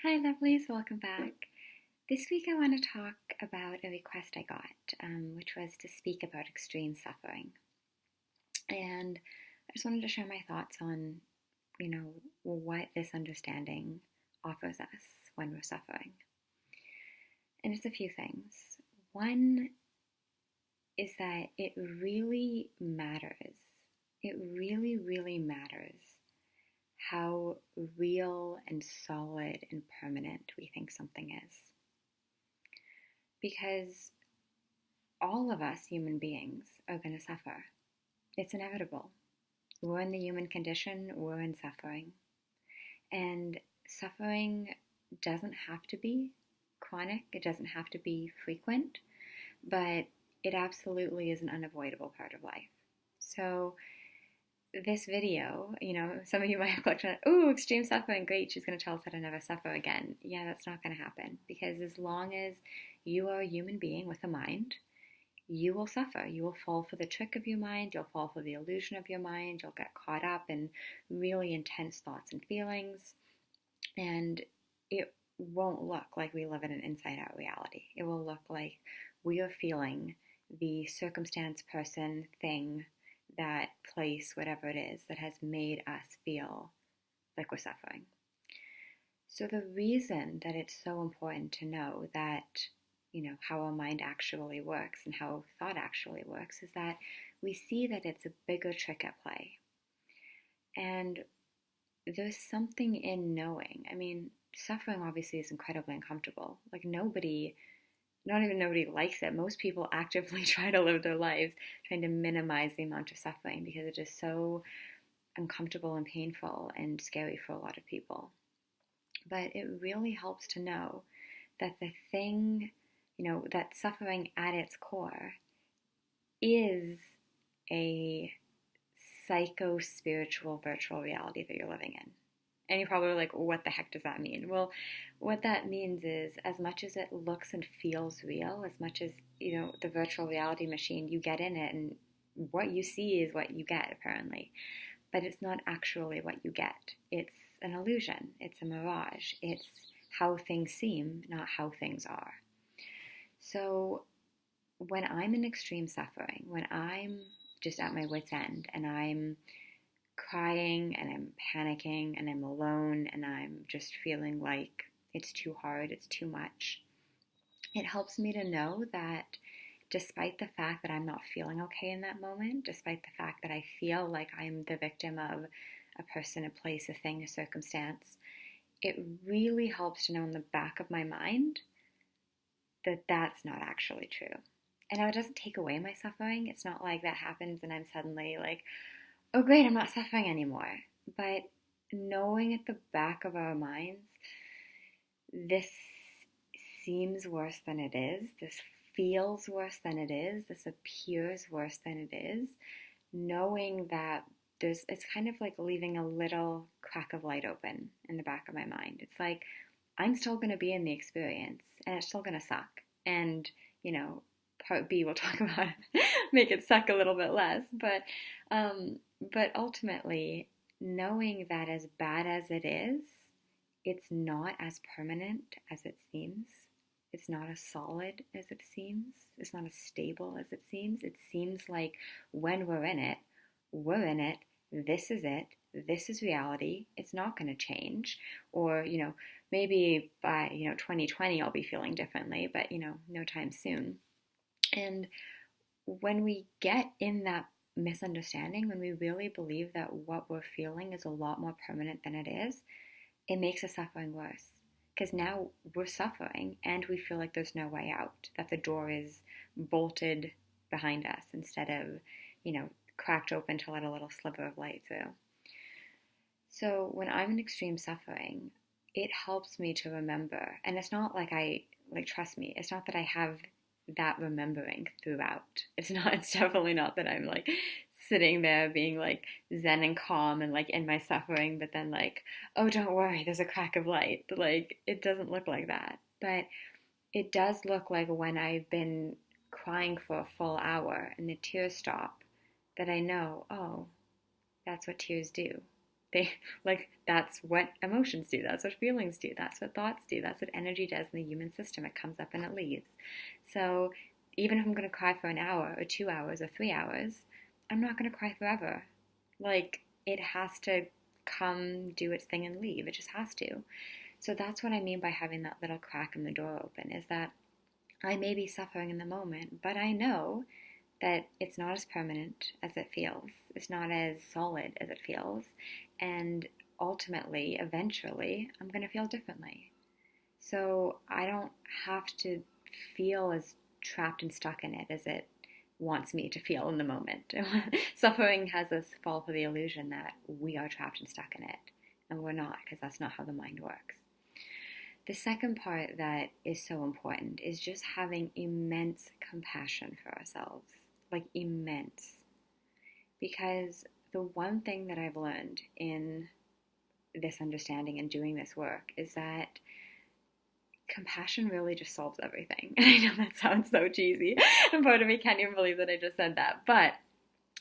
Hi, lovelies, welcome back. This week I want to talk about a request I got, which was to speak about extreme suffering. And I just wanted to share my thoughts on, what this understanding offers us when we're suffering. And it's a few things. One is that it really matters. It really, really matters how real and solid and permanent we think something is. Because all of us human beings are going to suffer. It's inevitable. We're in the human condition, we're in suffering. And suffering doesn't have to be chronic, it doesn't have to be frequent, but it absolutely is an unavoidable part of life. So this video, some of you might have clicked on it, ooh, extreme suffering, great, she's going to tell us how to never suffer again. Yeah, that's not going to happen, because as long as you are a human being with a mind, you will suffer. You will fall for the trick of your mind, you'll fall for the illusion of your mind, you'll get caught up in really intense thoughts and feelings, and it won't look like we live in an inside-out reality. It will look like we are feeling the circumstance, person, thing, that place, whatever it is, that has made us feel like we're suffering. So the reason that it's so important to know that, how our mind actually works and how thought actually works is that we see that it's a bigger trick at play. And there's something in knowing. I mean, suffering obviously is incredibly uncomfortable. Like not even nobody likes it. Most people actively try to live their lives trying to minimize the amount of suffering because it is so uncomfortable and painful and scary for a lot of people. But it really helps to know that the thing, that suffering at its core is a psycho-spiritual virtual reality that you're living in. And you're probably like, what the heck does that mean? Well, what that means is, as much as it looks and feels real, as much as, the virtual reality machine, you get in it and what you see is what you get, apparently. But it's not actually what you get. It's an illusion. It's a mirage. It's how things seem, not how things are. So when I'm in extreme suffering, when I'm just at my wit's end and I'm crying and I'm panicking and I'm alone and I'm just feeling like it's too hard, it's too much, it helps me to know that despite the fact that I'm not feeling okay in that moment, despite the fact that I feel like I'm the victim of a person, a place, a thing, a circumstance, it really helps to know in the back of my mind that that's not actually true. And it doesn't take away my suffering. It's not like that happens and I'm suddenly like, oh great, I'm not suffering anymore. But knowing at the back of our minds, this seems worse than it is, this feels worse than it is, this appears worse than it is, knowing that it's kind of like leaving a little crack of light open in the back of my mind. It's like, I'm still going to be in the experience and it's still going to suck. And, part B, we'll talk about make it suck a little bit less. But ultimately, knowing that as bad as it is, it's not as permanent as it seems. It's not as solid as it seems. It's not as stable as it seems. It seems like when we're in it, this is it, this is reality, it's not going to change. Or, maybe by, 2020 I'll be feeling differently, but, no time soon. And when we get in that misunderstanding, when we really believe that what we're feeling is a lot more permanent than it is, it makes the suffering worse. Because now we're suffering and we feel like there's no way out, that the door is bolted behind us instead of, cracked open to let a little sliver of light through. So when I'm in extreme suffering, it helps me to remember. And it's not like trust me, it's not that I have that remembering throughout. It's definitely not that I'm like sitting there being like zen and calm and like in my suffering, but then like, oh, don't worry, there's a crack of light. Like, it doesn't look like that. But it does look like when I've been crying for a full hour and the tears stop, that I know, oh, that's what tears do. That's what emotions do. That's what feelings do. That's what thoughts do. That's what energy does in the human system. It comes up and it leaves. So even if I'm going to cry for an hour or 2 hours or 3 hours, I'm not going to cry forever. It has to come, do its thing, and leave. It just has to. So that's what I mean by having that little crack in the door open, is that I may be suffering in the moment, but I know that it's not as permanent as it feels. It's not as solid as it feels. And ultimately, eventually, I'm going to feel differently. So I don't have to feel as trapped and stuck in it as it wants me to feel in the moment. Suffering has us fall for the illusion that we are trapped and stuck in it. And we're not, because that's not how the mind works. The second part that is so important is just having immense compassion for ourselves. Immense. Because the one thing that I've learned in this understanding and doing this work is that compassion really just solves everything. And I know that sounds so cheesy, and part of me can't even believe that I just said that, but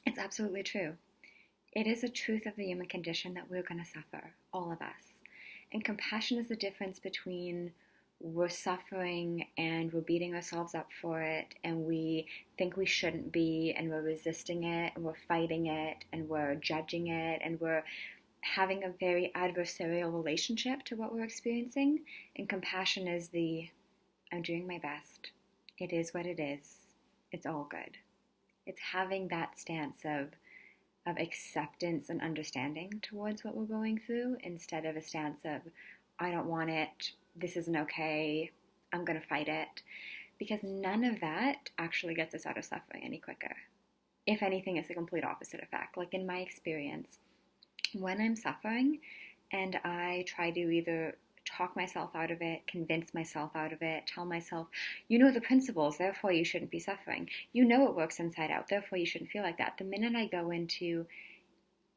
it's absolutely true. It is a truth of the human condition that we're going to suffer, all of us. And compassion is the difference between we're suffering and we're beating ourselves up for it, and we think we shouldn't be, and we're resisting it, and we're fighting it, and we're judging it, and we're having a very adversarial relationship to what we're experiencing. And compassion is I'm doing my best. It is what it is. It's all good. It's having that stance of acceptance and understanding towards what we're going through, instead of a stance of, I don't want it, this isn't okay, I'm going to fight it. Because none of that actually gets us out of suffering any quicker. If anything, it's a complete opposite effect. In my experience, when I'm suffering and I try to either talk myself out of it, convince myself out of it, tell myself, you know the principles, therefore you shouldn't be suffering. You know it works inside out, therefore you shouldn't feel like that. The minute I go into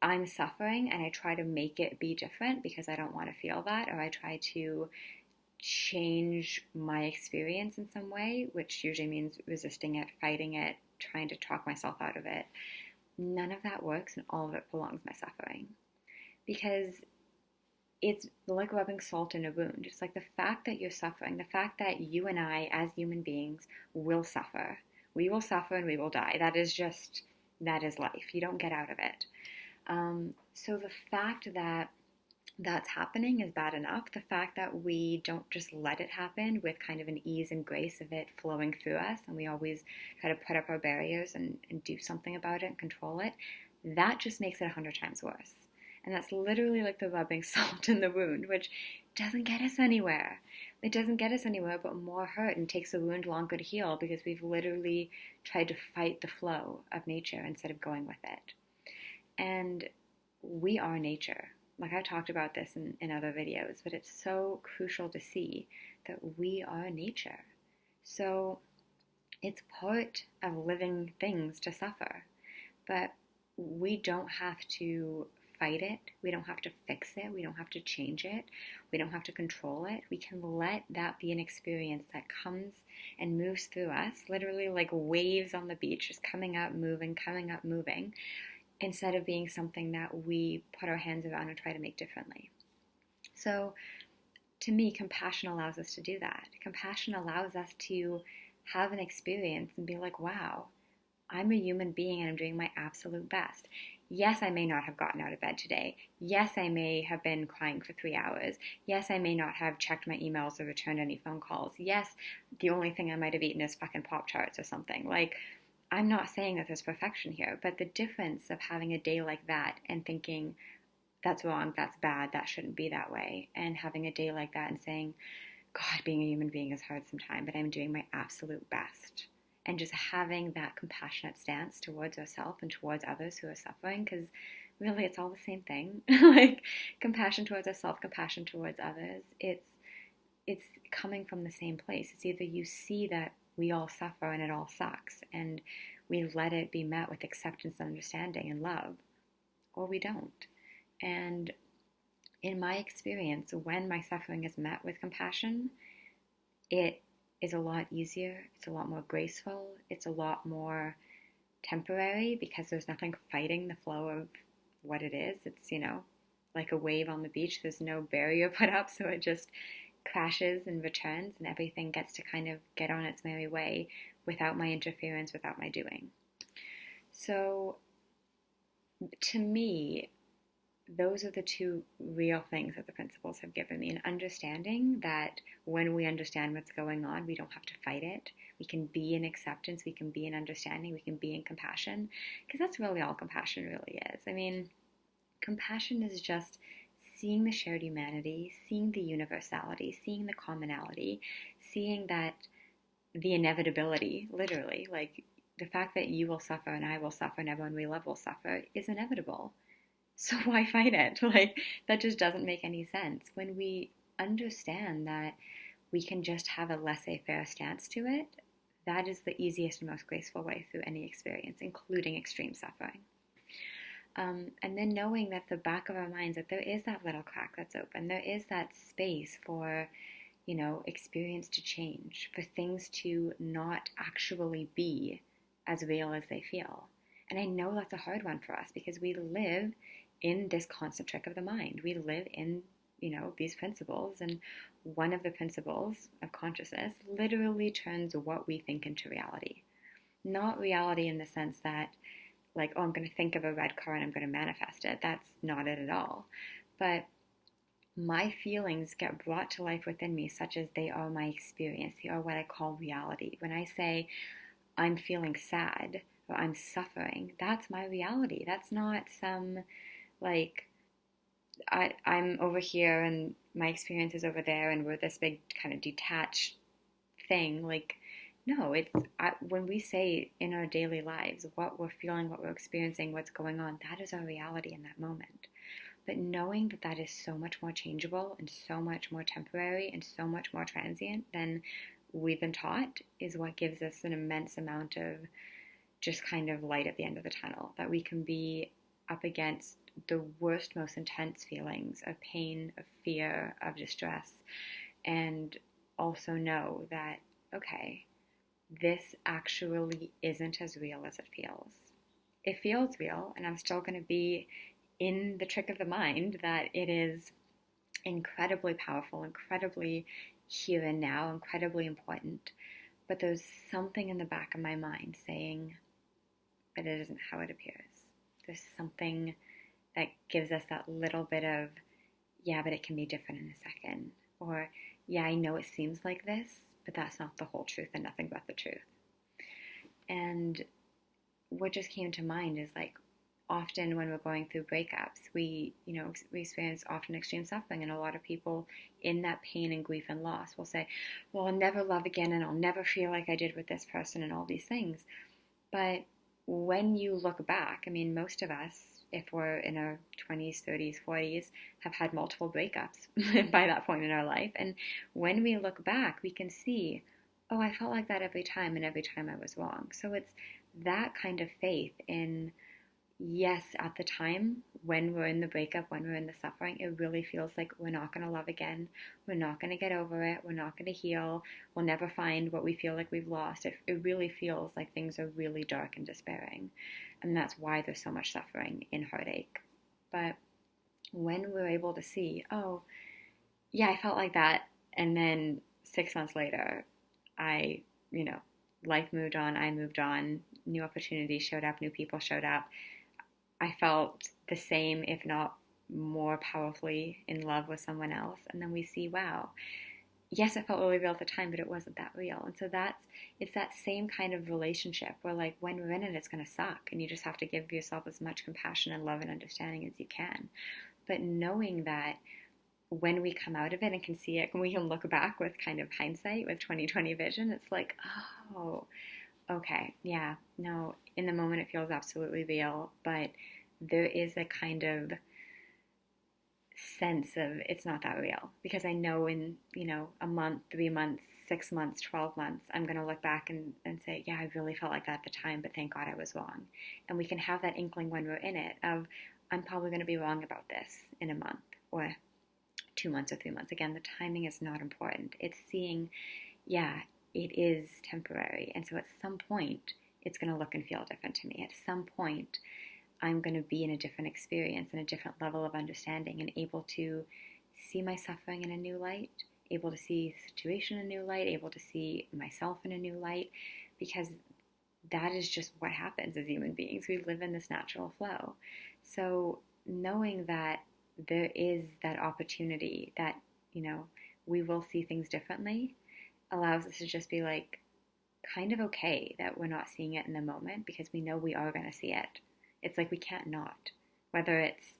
I'm suffering and I try to make it be different because I don't want to feel that, or I try to change my experience in some way, which usually means resisting it, fighting it, trying to talk myself out of it, none of that works, and all of it prolongs my suffering. Because it's like rubbing salt in a wound. It's the fact that you're suffering, the fact that you and I, as human beings, will suffer. We will suffer and we will die. That is life. You don't get out of it. So the fact that that's happening is bad enough. The fact that we don't just let it happen with kind of an ease and grace of it flowing through us, and we always try to put up our barriers and do something about it and control it, that just makes it 100 times worse. And that's literally like the rubbing salt in the wound, which doesn't get us anywhere. It doesn't get us anywhere but more hurt, and takes the wound longer to heal because we've literally tried to fight the flow of nature instead of going with it. And we are nature. I talked about this in other videos, but it's so crucial to see that we are nature. So it's part of living things to suffer, but we don't have to fight it. We don't have to fix it. We don't have to change it. We don't have to control it. We can let that be an experience that comes and moves through us, literally like waves on the beach, just coming up, moving, instead of being something that we put our hands around and try to make differently. So to me, compassion allows us to do that. Compassion allows us to have an experience and be like, wow, I'm a human being and I'm doing my absolute best. Yes, I may not have gotten out of bed today. Yes, I may have been crying for 3 hours. Yes, I may not have checked my emails or returned any phone calls. Yes, the only thing I might have eaten is fucking Pop-Tarts or something. I'm not saying that there's perfection here, but the difference of having a day like that and thinking, that's wrong, that's bad, that shouldn't be that way, and having a day like that and saying, God, being a human being is hard sometimes, but I'm doing my absolute best. And just having that compassionate stance towards ourselves and towards others who are suffering, because really it's all the same thing. Compassion towards ourselves, compassion towards others, it's coming from the same place. It's either you see that we all suffer and it all sucks, and we let it be met with acceptance and understanding and love, or we don't. And in my experience, when my suffering is met with compassion, it is a lot easier, it's a lot more graceful, it's a lot more temporary, because there's nothing fighting the flow of what it is. It's, like a wave on the beach. There's no barrier put up, so it just crashes and returns, and everything gets to kind of get on its merry way without my interference, without my doing. So to me, those are the two real things that the principles have given me. An understanding that when we understand what's going on, we don't have to fight it. We can be in acceptance, we can be in understanding, we can be in compassion, because that's really all compassion really is. I mean, compassion is just seeing the shared humanity, seeing the universality, seeing the commonality, seeing that the inevitability, literally, like the fact that you will suffer and I will suffer and everyone we love will suffer is inevitable. So why fight it? Like, that just doesn't make any sense. When we understand that we can just have a laissez-faire stance to it, that is the easiest and most graceful way through any experience, including extreme suffering. And then knowing that the back of our minds, that there is that little crack that's open, there is that space for, experience to change, for things to not actually be as real as they feel. And I know that's a hard one for us because we live in this constant trick of the mind. We live in, these principles, and one of the principles of consciousness literally turns what we think into reality. Not reality in the sense that, like, oh, I'm going to think of a red car and I'm going to manifest it. That's not it at all. But my feelings get brought to life within me such as they are my experience. They are what I call reality. When I say I'm feeling sad or I'm suffering, that's my reality. That's not some, like, I'm over here and my experience is over there and we're this big kind of detached thing. Like, no, when we say in our daily lives what we're feeling, what we're experiencing, what's going on, that is our reality in that moment. But knowing that that is so much more changeable and so much more temporary and so much more transient than we've been taught is what gives us an immense amount of just kind of light at the end of the tunnel, that we can be up against the worst, most intense feelings of pain, of fear, of distress, and also know that, okay, this actually isn't as real as it feels. It feels real, and I'm still going to be in the trick of the mind that it is incredibly powerful, incredibly here and now, incredibly important. But there's something in the back of my mind saying, but it isn't how it appears. There's something that gives us that little bit of, yeah, but it can be different in a second. Or, yeah, I know it seems like this, but that's not the whole truth and nothing but the truth. And what just came to mind is, like, often when we're going through breakups, we experience often extreme suffering, and a lot of people in that pain and grief and loss will say, well, I'll never love again and I'll never feel like I did with this person and all these things. But when you look back, I mean, most of us, if we're in our 20s, 30s, 40s, have had multiple breakups by that point in our life. And when we look back, we can see, oh, I felt like that every time, and every time I was wrong. So it's that kind of faith in, yes, at the time, when we're in the breakup, when we're in the suffering, it really feels like we're not going to love again. We're not going to get over it. We're not going to heal. We'll never find what we feel like we've lost. It really feels like things are really dark and despairing. And that's why there's so much suffering in heartache. But when we're able to see, oh, yeah, I felt like that. And then 6 months later, life moved on. I moved on. New opportunities showed up. New people showed up. I felt the same, if not more powerfully in love with someone else. And then we see, wow, yes, it felt really real at the time, but it wasn't that real. And so it's that same kind of relationship where, like, when we're in it, it's going to suck. And you just have to give yourself as much compassion and love and understanding as you can. But knowing that when we come out of it and can see it, and we can look back with kind of hindsight, with 20/20 vision, it's like, oh, okay, yeah, no, in the moment it feels absolutely real, but there is a kind of sense of it's not that real, because I know in, a month, 3 months, 6 months, 12 months, I'm going to look back and say, yeah, I really felt like that at the time, but thank God I was wrong. And we can have that inkling when we're in it of, I'm probably going to be wrong about this in a month or 2 months or 3 months. Again, the timing is not important. It's seeing, yeah, it is temporary. And so at some point, it's going to look and feel different to me. At some point, I'm going to be in a different experience and a different level of understanding and able to see my suffering in a new light, able to see the situation in a new light, able to see myself in a new light, because that is just what happens as human beings. We live in this natural flow. So knowing that there is that opportunity that, we will see things differently allows us to just be like kind of okay that we're not seeing it in the moment, because we know we are going to see it. It's like we can't not. Whether it's,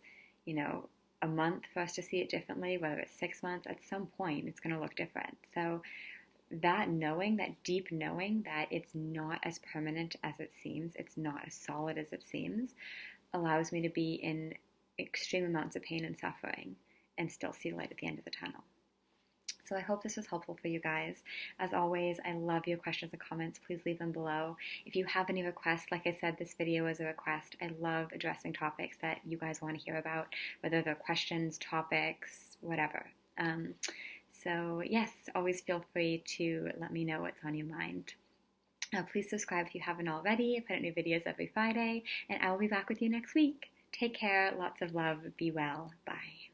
a month for us to see it differently, whether it's 6 months, at some point it's going to look different. So that knowing, that deep knowing that it's not as permanent as it seems, it's not as solid as it seems, allows me to be in extreme amounts of pain and suffering and still see light at the end of the tunnel. So I hope this was helpful for you guys. As always, I love your questions and comments. Please leave them below. If you have any requests, like I said, this video is a request. I love addressing topics that you guys want to hear about, whether they're questions, topics, whatever. So yes, always feel free to let me know what's on your mind. Please subscribe if you haven't already. I put out new videos every Friday, and I will be back with you next week. Take care, lots of love, be well, bye.